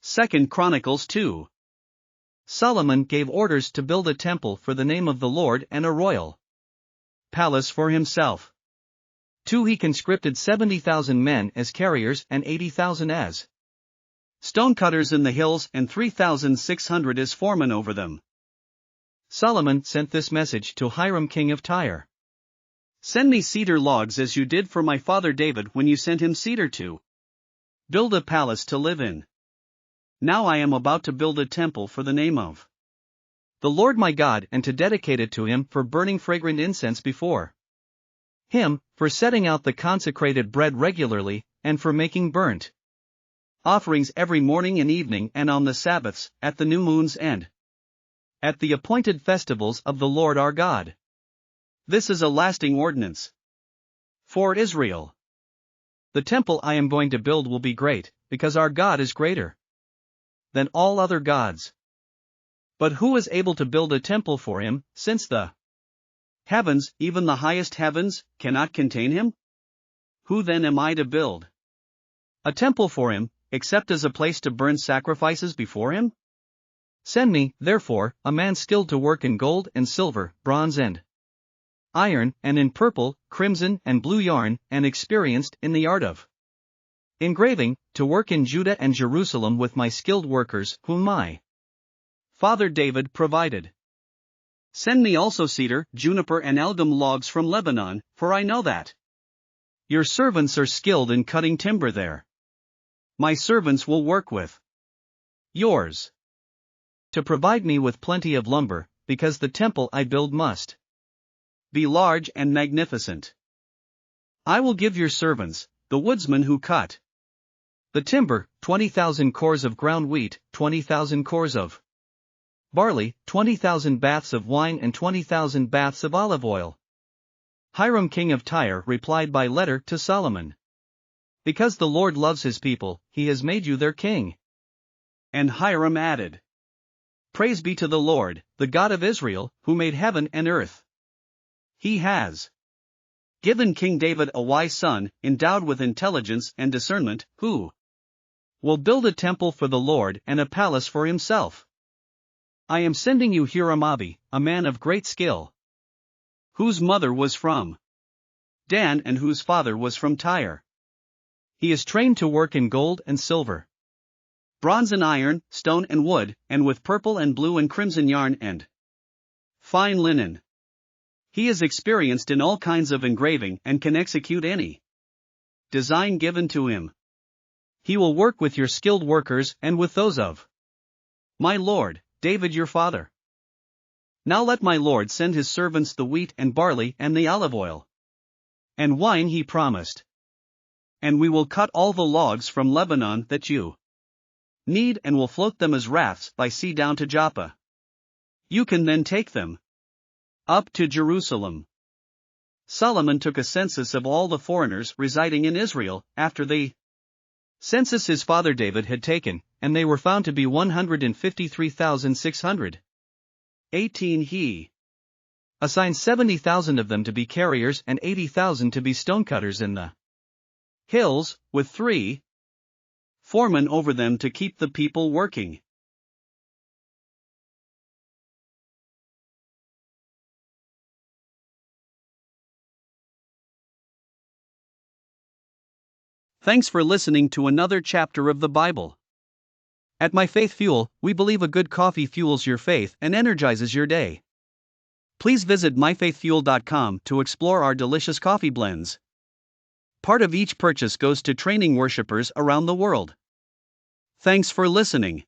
2 Chronicles 2. Solomon gave orders to build a temple for the name of the Lord and a royal palace for himself. 2. He conscripted 70,000 men as carriers and 80,000 as stonecutters in the hills and 3,600 as foremen over them. Solomon sent this message to Hiram king of Tyre. Send me cedar logs as you did for my father David when you sent him cedar to build a palace to live in. Now I am about to build a temple for the name of the Lord my God and to dedicate it to him for burning fragrant incense before him, for setting out the consecrated bread regularly, and for making burnt offerings every morning and evening and on the Sabbaths, at the new moons and at the appointed festivals of the Lord our God. This is a lasting ordinance for Israel. The temple I am going to build will be great, because our God is greater than all other gods. But who is able to build a temple for him, since the heavens, even the highest heavens, cannot contain him? Who then am I to build a temple for him, except as a place to burn sacrifices before him? Send me, therefore, a man skilled to work in gold and silver, bronze and iron, and in purple, crimson and blue yarn, and experienced in the art of engraving, to work in Judah and Jerusalem with my skilled workers, whom my father David provided. Send me also cedar, juniper and algum logs from Lebanon, for I know that your servants are skilled in cutting timber there. My servants will work with yours to provide me with plenty of lumber, because the temple I build must be large and magnificent. I will give your servants, the woodsmen who cut the timber, 20,000 cores of ground wheat, 20,000 cores of barley, 20,000 baths of wine and 20,000 baths of olive oil. Hiram king of Tyre replied by letter to Solomon. Because the Lord loves his people, he has made you their king. And Hiram added, Praise be to the Lord, the God of Israel, who made heaven and earth. He has given King David a wise son, endowed with intelligence and discernment, who will build a temple for the Lord and a palace for himself. I am sending you Huram-abi, a man of great skill, whose mother was from Dan and whose father was from Tyre. He is trained to work in gold and silver, bronze and iron, stone and wood, and with purple and blue and crimson yarn and fine linen. He is experienced in all kinds of engraving and can execute any design given to him. He will work with your skilled workers and with those of my lord, David your father. Now let my lord send his servants the wheat and barley and the olive oil and wine he promised. And we will cut all the logs from Lebanon that you need and will float them as rafts by sea down to Joppa. You can then take them up to Jerusalem. Solomon took a census of all the foreigners residing in Israel, after the census his father David had taken, and they were found to be 153,600. 18. He assigned 70,000 of them to be carriers and 80,000 to be stonecutters in the hills, with 3 foremen over them to keep the people working. Thanks for listening to another chapter of the Bible. At My Faith Fuel, we believe a good coffee fuels your faith and energizes your day. Please visit myfaithfuel.com to explore our delicious coffee blends. Part of each purchase goes to training worshipers around the world. Thanks for listening.